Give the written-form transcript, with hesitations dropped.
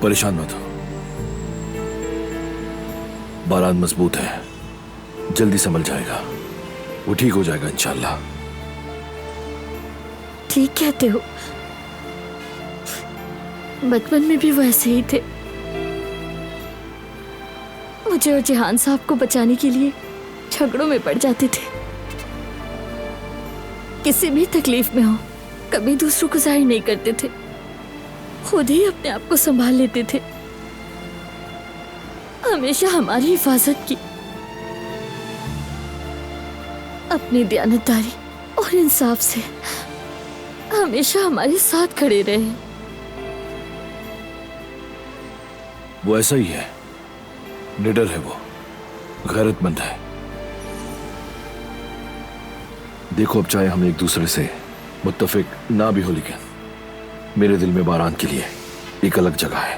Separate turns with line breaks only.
परेशान मत हो, बारात मजबूत है, जल्दी संभल जाएगा, वो ठीक हो जाएगा इंशाल्लाह।
ठीक कहते हो, बचपन में भी वो ऐसे ही थे। मुझे और जिहान साहब को बचाने के लिए झगड़ों में पड़ जाते थे। किसी भी तकलीफ में हो कभी दूसरों को जाहिर नहीं करते थे, खुद ही अपने आप को संभाल लेते थे। हमेशा हमारी हिफाजत की, अपनी दयानतदारी और इंसाफ से हमेशा हमारे साथ खड़े रहे।
वो ऐसा ही है, निडर है, वो गैरतमंद है। देखो, अब चाहे हम एक दूसरे से मुत्तफिक ना भी हो, लेकिन मेरे दिल में बारान के लिए एक अलग जगह है।